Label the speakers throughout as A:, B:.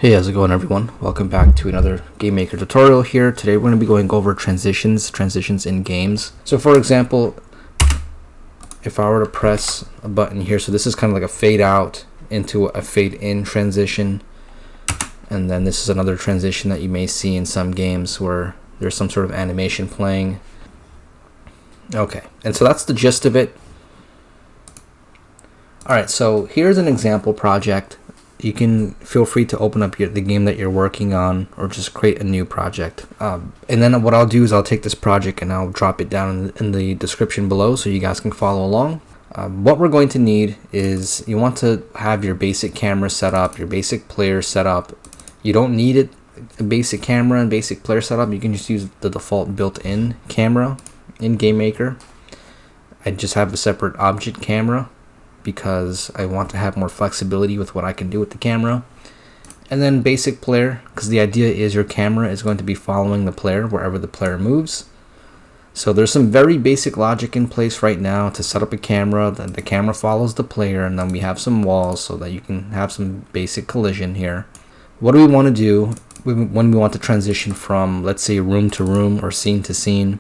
A: Hey, how's it going, everyone? Welcome back to another GameMaker tutorial here. Today we're going to be going over transitions in games. So for example, if I were to press a button here, so this is kind of like a fade out into a fade in transition. And then this is another transition that you may see in some games where there's some sort of animation playing. Okay, and so that's the gist of it. Alright, so here's an example project. You can feel free to open up the game that you're working on or just create a new project. And then what I'll do is I'll take this project and I'll drop it down in the description below so you guys can follow along. What we're going to need is you want to have your basic camera set up, your basic player set up. You don't need a basic camera and basic player setup. You can just use the default built-in camera in GameMaker. I just have a separate object camera because I want to have more flexibility with what I can do with the camera. And then basic player, because the idea is your camera is going to be following the player wherever the player moves. So there's some very basic logic in place right now to set up a camera, that the camera follows the player, and then we have some walls so that you can have some basic collision here. What do we want to do when we want to transition from, let's say, room to room or scene to scene?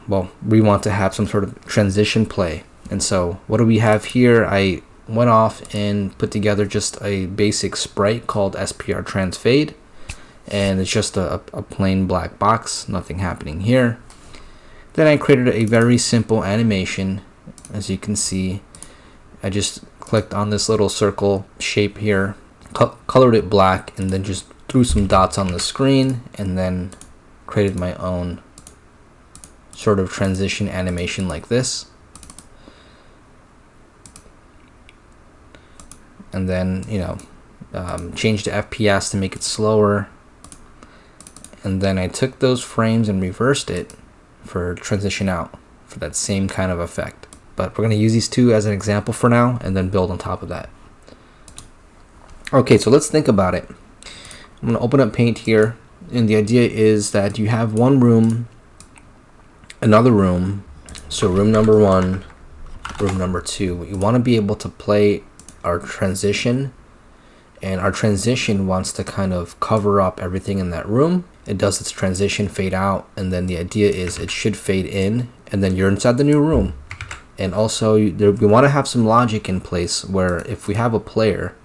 A: Well, we want to have some sort of transition play. And so what do we have here? I went off and put together just a basic sprite called SPR Transfade, and it's just a plain black box, nothing happening here. Then I created a very simple animation. As you can see, I just clicked on this little circle shape here, colored it black, and then just threw some dots on the screen, and then created my own sort of transition animation like this. And then, change the FPS to make it slower. And then I took those frames and reversed it for transition out for that same kind of effect. But we're going to use these two as an example for now and then build on top of that. Okay, so let's think about it. I'm going to open up Paint here, and the idea is that you have one room, another room, so room number 1, room number 2. You want to be able to play our transition, and our transition wants to kind of cover up everything in that room. It does its transition fade out, and then the idea is it should fade in, and then you're inside the new room. And also we want to have some logic in place where if we have a player,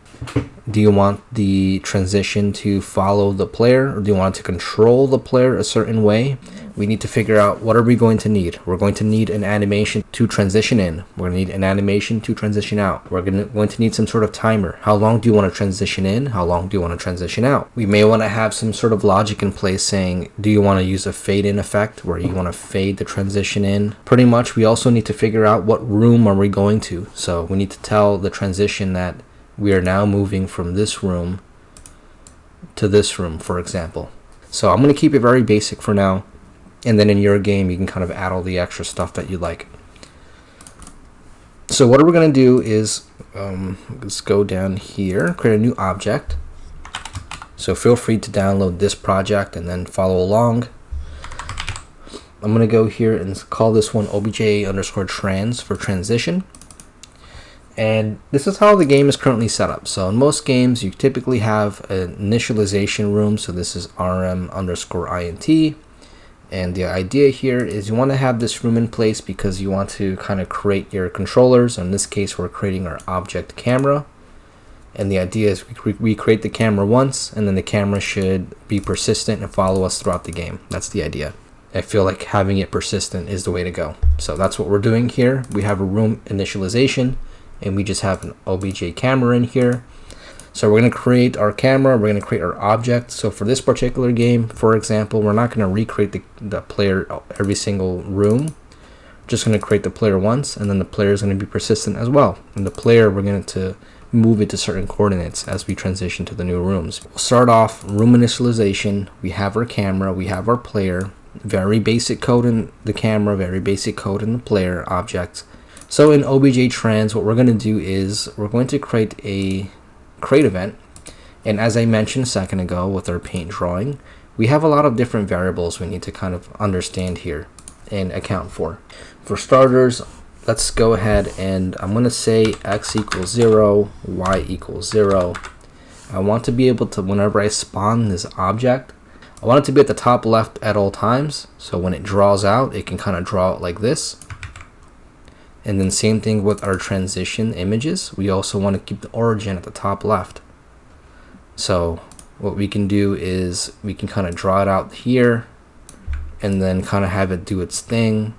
A: do you want the transition to follow the player, or do you want it to control the player a certain way? We need to figure out, what are we going to need? We're going to need an animation to transition in. We're going to need an animation to transition out. We're going to need some sort of timer. How long do you want to transition in? How long do you want to transition out? We may want to have some sort of logic in place saying, do you want to use a fade in effect where you want to fade the transition in? Pretty much, we also need to figure out what room are we going to. So we need to tell the transition that we are now moving from this room to this room, for example. So I'm going to keep it very basic for now, and then in your game you can kind of add all the extra stuff that you like. So what we're going to do is let's go down here, create a new object. So feel free to download this project and then follow along. I'm going to go here and call this one obj_trans for transition. And this is how the game is currently set up. So in most games, you typically have an initialization room. So this is rm_int. And the idea here is you want to have this room in place because you want to kind of create your controllers. In this case, we're creating our object camera. And the idea is we create the camera once, and then the camera should be persistent and follow us throughout the game. That's the idea. I feel like having it persistent is the way to go. So that's what we're doing here. We have a room initialization, and we just have an obj camera in here. So we're going to create our camera, we're going to create our object. So for this particular game, for example, we're not going to recreate the player every single room. We're just going to create the player once, and then the player is going to be persistent as well. And the player, we're going to move it to certain coordinates as we transition to the new rooms. We'll start off room initialization. We have our camera, we have our player, very basic code in the camera, very basic code in the player object. So in obj trans, what we're going to do is we're going to create a create event, and as I mentioned a second ago with our paint drawing, we have a lot of different variables we need to kind of understand here and account for. For starters, let's go ahead and I'm going to say x equals 0, y equals 0, I want to be able to, whenever I spawn this object, I want it to be at the top left at all times. So when it draws out, it can kind of draw it like this. And then same thing with our transition images. We also want to keep the origin at the top left. So what we can do is we can kind of draw it out here and then kind of have it do its thing.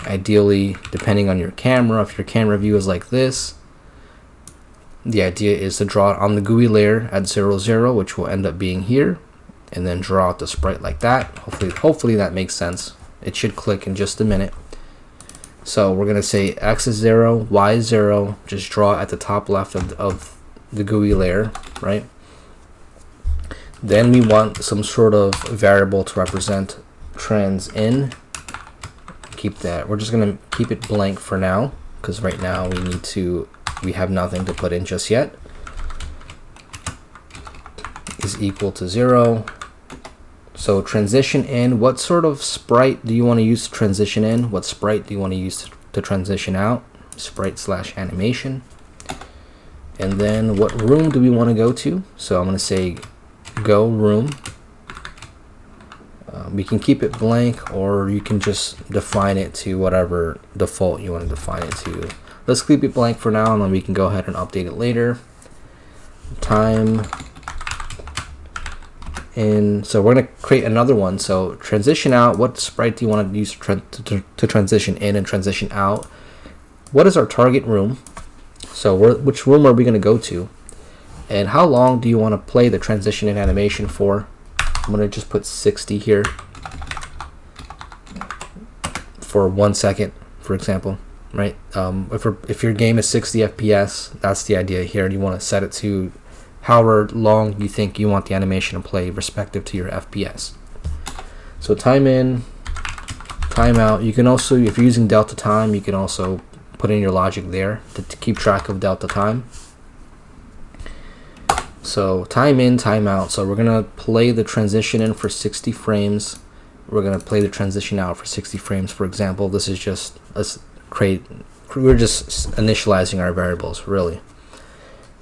A: Ideally, depending on your camera, if your camera view is like this, the idea is to draw it on the GUI layer at 0, 0, which will end up being here, and then draw out the sprite like that. Hopefully that makes sense. It should click in just a minute. So we're gonna say X is 0, Y is 0, just draw at the top left of the GUI layer, right? Then we want some sort of variable to represent trans in. Keep that. We're just gonna keep it blank for now, because right now we have nothing to put in just yet. Is equal to 0. So transition in, what sort of sprite do you want to use to transition in? What sprite do you want to use to transition out? Sprite / animation. And then what room do we want to go to? So I'm going to say go room. We can keep it blank, or you can just define it to whatever default you want to define it to. Let's keep it blank for now, and then we can go ahead and update it later. Time in, so we're going to create another one. So transition out, what sprite do you want to use to transition in and transition out? What is our target room? So which room are we going to go to? And how long do you want to play the transition in animation for? I'm going to just put 60 here for 1 second, for example, right? If your game is 60 FPS, that's the idea here, and you want to set it to however long you think you want the animation to play respective to your FPS. So time in, time out. You can also, if you're using delta time, you can also put in your logic there to keep track of delta time. So time in, time out. So we're gonna play the transition in for 60 frames. We're gonna play the transition out for 60 frames. For example, this is just we're just initializing our variables, really.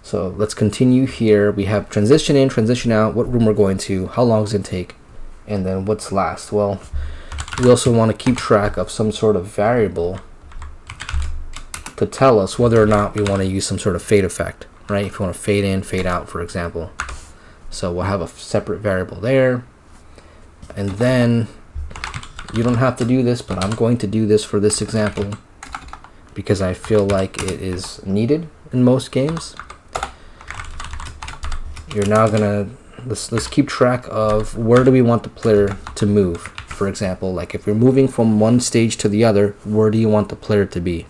A: So let's continue here. We have transition in, transition out, what room we're going to, how long does it take, and then what's last. Well, we also want to keep track of some sort of variable to tell us whether or not we want to use some sort of fade effect, right? If you want to fade in, fade out, for example. So we'll have a separate variable there. And then you don't have to do this, but I'm going to do this for this example because I feel like it is needed in most games. You're now gonna, let's keep track of where do we want the player to move. For example, like if you're moving from one stage to the other, where do you want the player to be?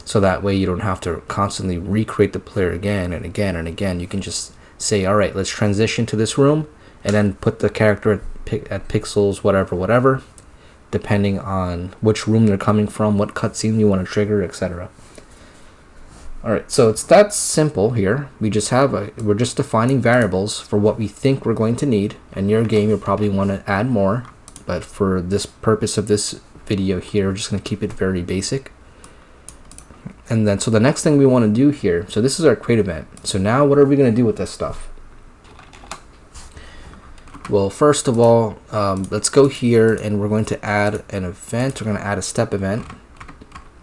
A: So that way you don't have to constantly recreate the player again and again and again. You can just say, all right, let's transition to this room, and then put the character at pixels, whatever, depending on which room they're coming from, what cutscene you want to trigger, etc. Alright, so it's that simple here. We're just defining variables for what we think we're going to need. In your game, you'll probably want to add more, but for this purpose of this video here, we're just going to keep it very basic. And then, so the next thing we want to do here, so this is our create event. So now what are we going to do with this stuff? Well, first of all, let's go here and we're going to add an event. We're going to add a step event.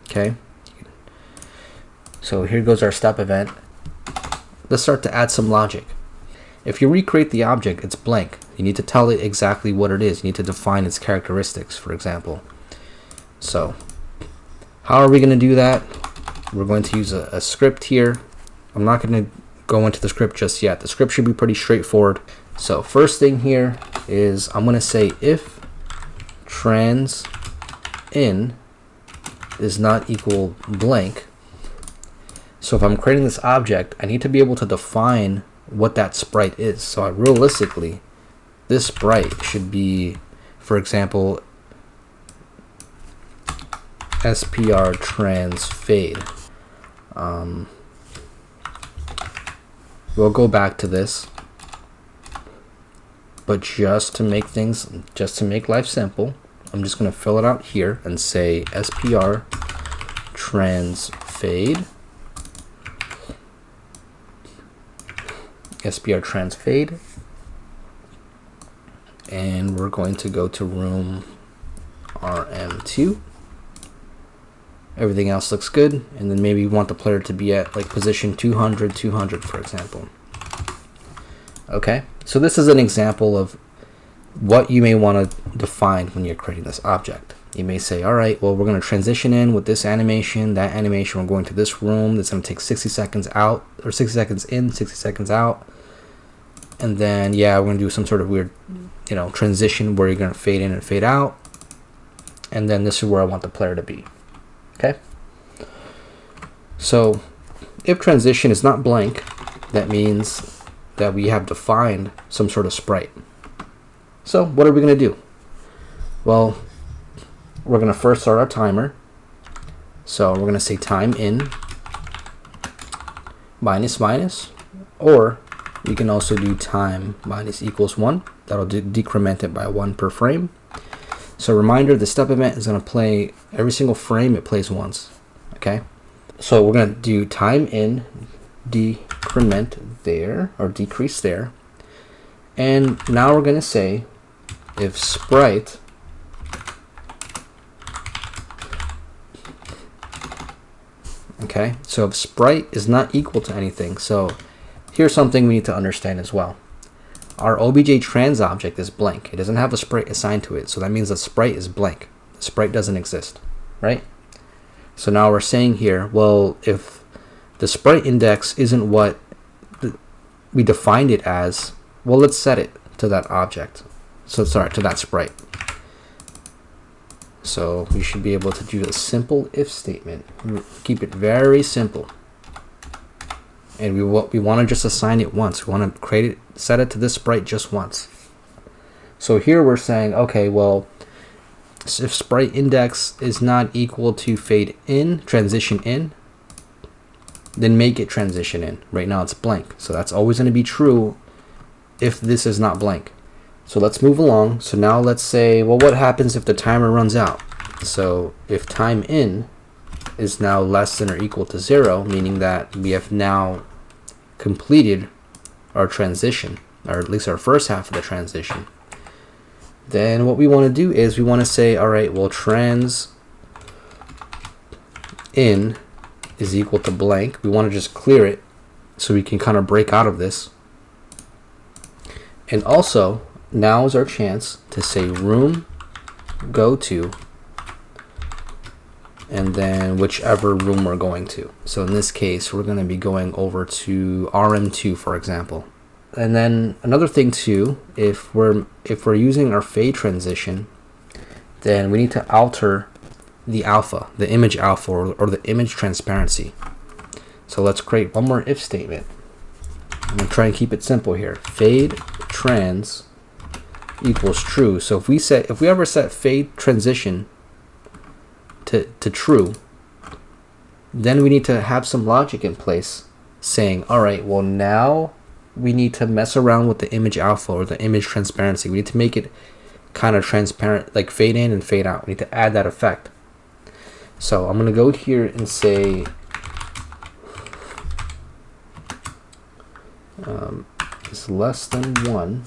A: Okay. So here goes our step event. Let's start to add some logic. If you recreate the object, it's blank. You need to tell it exactly what it is. You need to define its characteristics, for example. So how are we going to do that? We're going to use a script here. I'm not going to go into the script just yet. The script should be pretty straightforward. So first thing here is I'm going to say if trans in is not equal blank. So if I'm creating this object, I need to be able to define what that sprite is. So realistically, this sprite should be, for example, SPR trans fade. We'll go back to this, but just to make life simple, I'm just going to fill it out here and say SPR trans fade. SBR trans fade, and we're going to go to room RM2. Everything else looks good, and then maybe you want the player to be at like position 200, 200, for example. Okay, so this is an example of what you may want to define when you're creating this object. You may say, all right, well, we're going to transition in with this animation, that animation, we're going to this room that's going to take 60 seconds out, or 60 seconds in, 60 seconds out. And then, yeah, we're going to do some sort of weird, transition where you're going to fade in and fade out. And then this is where I want the player to be. Okay. So if transition is not blank, that means that we have defined some sort of sprite. So what are we going to do? Well, we're going to first start our timer. So we're going to say time in minus minus, or you can also do time minus equals 1. That'll decrement it by 1 per frame. So reminder, the step event is going to play every single frame it plays once. Okay, so we're going to do time in decrement there, or decrease there. And now we're going to say if sprite so if sprite is not equal to anything, so here's something we need to understand as well. Our obj trans object is blank. It doesn't have a sprite assigned to it, so that means the sprite is blank. The sprite doesn't exist, right? So now we're saying here, well, if the sprite index isn't what we defined it as, well, let's set it to that object. So sorry, to that sprite. So we should be able to do a simple if statement. Keep it very simple. And we want to just assign it once. We want to create it, set it to this sprite just once. So here we're saying, okay, well, if sprite index is not equal to fade in, transition in, then make it transition in. Right now it's blank. So that's always going to be true if this is not blank. So let's move along. So now let's say, well, what happens if the timer runs out? So if time in is now less than or equal to 0, meaning that we have now completed our transition, or at least our first half of the transition, then what we want to do is we want to say, all right, well, trans in is equal to blank. We want to just clear it so we can kind of break out of this. And also, now is our chance to say room go to, and then whichever room we're going to. So in this case, we're going to be going over to RM2, for example. And then another thing too, if we're using our fade transition, then we need to alter the alpha, the image alpha, or the image transparency. So let's create one more if statement. I'm going to try and keep it simple here. Fade trans equals true. So if we ever set fade transition to true, then we need to have some logic in place saying, all right, well, now we need to mess around with the image alpha, or the image transparency. We need to make it kind of transparent, like fade in and fade out. We need to add that effect. So I'm going to go here and say is less than 1.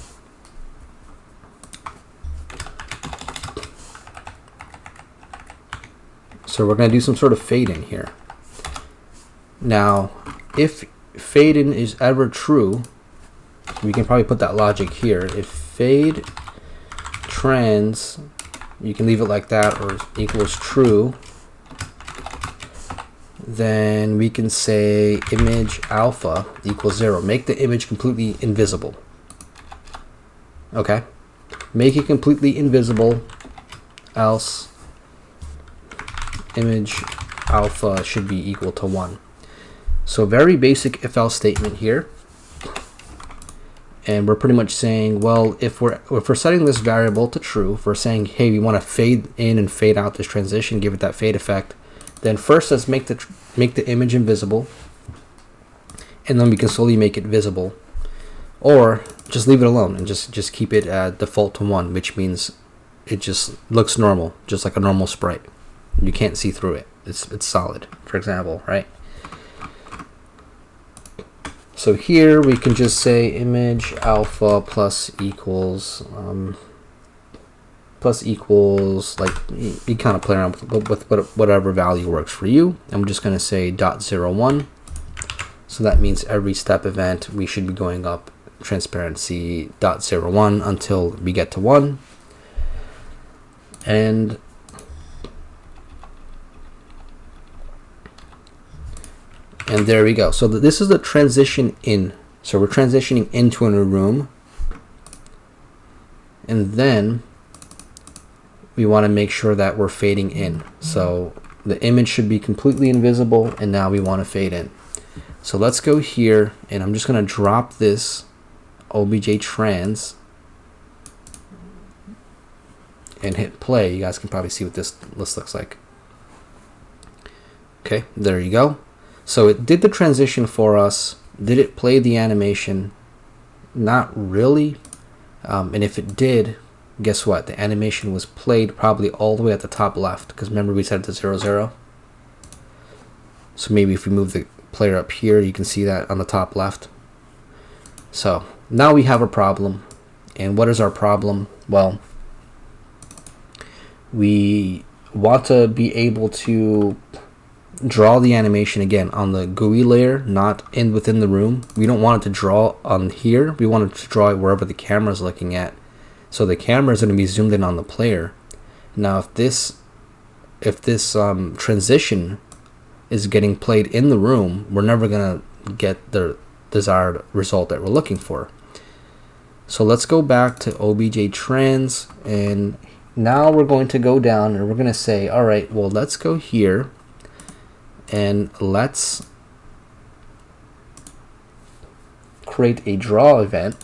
A: So we're going to do some sort of fade in here. Now, if fade in is ever true, we can probably put that logic here. If fade trans, you can leave it like that, or equals true, then we can say image alpha equals 0. Make the image completely invisible. Okay? Make it completely invisible, else image alpha should be equal to 1. So very basic if else statement here. And we're pretty much saying, well, if we're setting this variable to true, if we're saying, hey, we want to fade in and fade out this transition, give it that fade effect, then first let's make the image invisible, and then we can slowly make it visible, or just leave it alone and just keep it default to 1, which means it just looks normal, just like a normal sprite. You can't see through it. It's solid, for example, right? So here we can just say image alpha plus equals like you kind of play around with whatever value works for you. I'm just going to say .01. So that means every step event we should be going up transparency .01 until we get to 1. And there we go. So this is the transition in. So we're transitioning into a new room. And then we want to make sure that we're fading in. So the image should be completely invisible, and now we want to fade in. So let's go here, and I'm just going to drop this obj trans and hit play. You guys can probably see what this list looks like. Okay, there you go. So it did the transition for us. Did it play the animation? Not really. And if it did, guess what? The animation was played probably all the way at the top left, because remember we set it to 0, 0. So maybe if we move the player up here, you can see that on the top left. So now we have a problem. And what is our problem? Well, we want to be able to draw the animation again on the GUI layer, not within the room. We don't want it to draw on here. We want it to draw it wherever the camera is looking at. So the camera is going to be zoomed in on the player. Now, if this transition is getting played in the room, we're never going to get the desired result that we're looking for. So let's go back to obj trans, and now we're going to go down and we're going to say, all right, well, let's go here and let's create a draw event.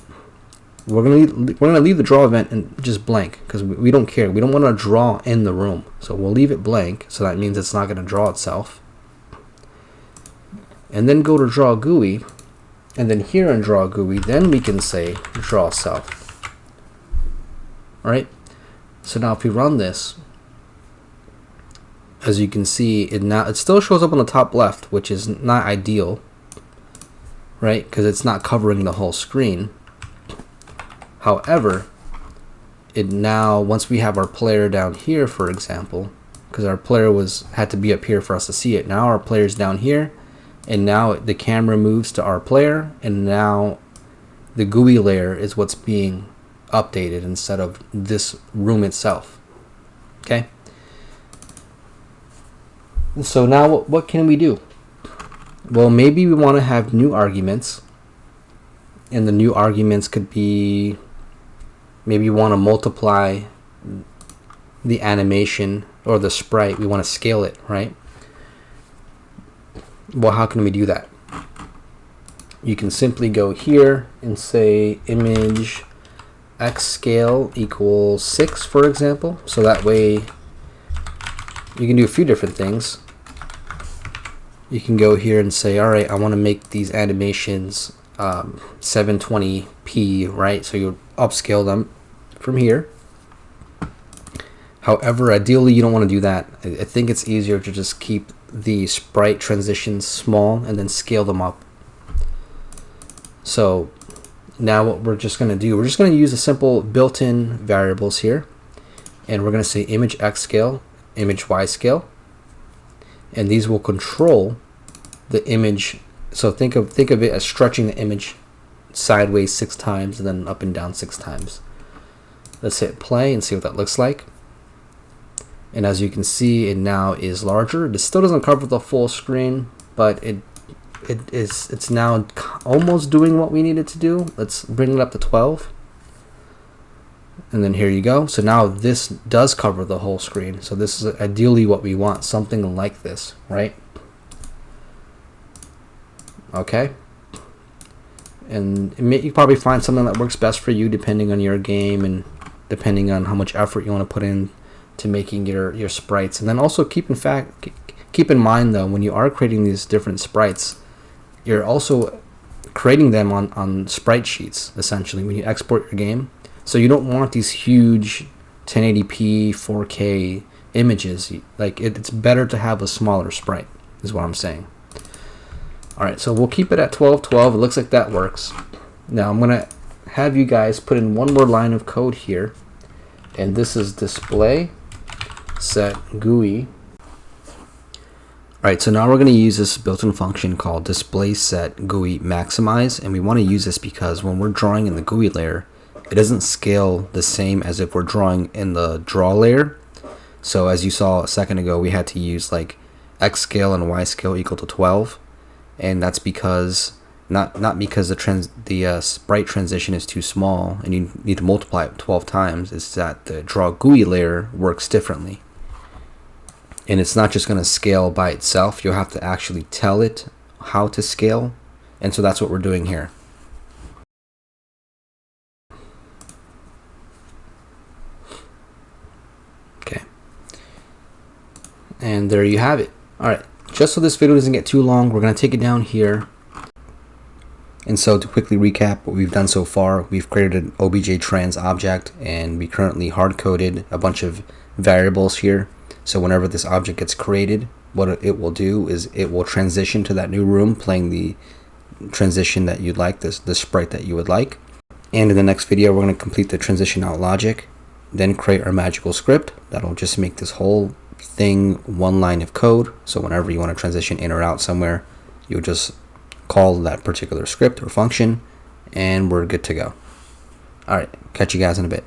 A: We're gonna leave the draw event and just blank, because we don't care. We don't want to draw in the room, so we'll leave it blank. So that means it's not going to draw itself. And then go to draw GUI, and then here in draw GUI, then we can say draw self. All right. So now if we run this, as you can see, it still shows up on the top left, which is not ideal, right? Because it's not covering the whole screen. However, it now, once we have our player down here, for example, because our player had to be up here for us to see it. Now our player's down here, and now the camera moves to our player, and now the GUI layer is what's being updated instead of this room itself. Okay. So now what can we do? Well, maybe we want to have new arguments, and the new arguments could be, maybe you want to multiply the animation or the sprite. We want to scale it, right? Well, how can we do that? You can simply go here and say image x scale equals 6, for example. So that way you can do a few different things. You can go here and say, all right, I want to make these animations 720p, right? So you upscale them from here. However, ideally you don't want to do that. I think it's easier to just keep the sprite transitions small and then scale them up. So now what we're just going to do, we're just going to use a simple built-in variables here, and we're going to say image x scale, image y scale, and these will control the image. So think of it as stretching the image sideways 6 times and then up and down 6 times. Let's hit play and see what that looks like. And as you can see, it now is larger. It still doesn't cover the full screen, but it's now almost doing what we need it to do. Let's bring it up to 12. And then here you go. So now this does cover the whole screen. So this is ideally what we want, something like this, right? Okay. And you probably find something that works best for you depending on your game and depending on how much effort you want to put in to making your sprites. And then also keep in mind though, when you are creating these different sprites, you're also creating them on sprite sheets essentially when you export your game. So you don't want these huge 1080p 4K images. Like it's better to have a smaller sprite is what I'm saying. Alright, so we'll keep it at 1212. It looks like that works. Now I'm going to have you guys put in one more line of code here. And this is display set GUI. Alright, so now we're going to use this built-in function called display set GUI maximize. And we want to use this because when we're drawing in the GUI layer, it doesn't scale the same as if we're drawing in the draw layer. So as you saw a second ago, we had to use like X scale and Y scale equal to 12. And that's because not because the sprite transition is too small and you need to multiply it 12 times. It's that the draw GUI layer works differently, and it's not just going to scale by itself. You'll have to actually tell it how to scale, and so that's what we're doing here. Okay, and there you have it. All right. Just so this video doesn't get too long, we're going to take it down here. And so to quickly recap what we've done so far, we've created an obj trans object, and we currently hard-coded a bunch of variables here. So whenever this object gets created, what it will do is it will transition to that new room, playing the transition that you'd like, the sprite that you would like. And in the next video, we're going to complete the transition out logic, then create our magical script that'll just make this whole thing one line of code. So whenever you want to transition in or out somewhere, you'll just call that particular script or function, and we're good to go. All right, catch you guys in a bit.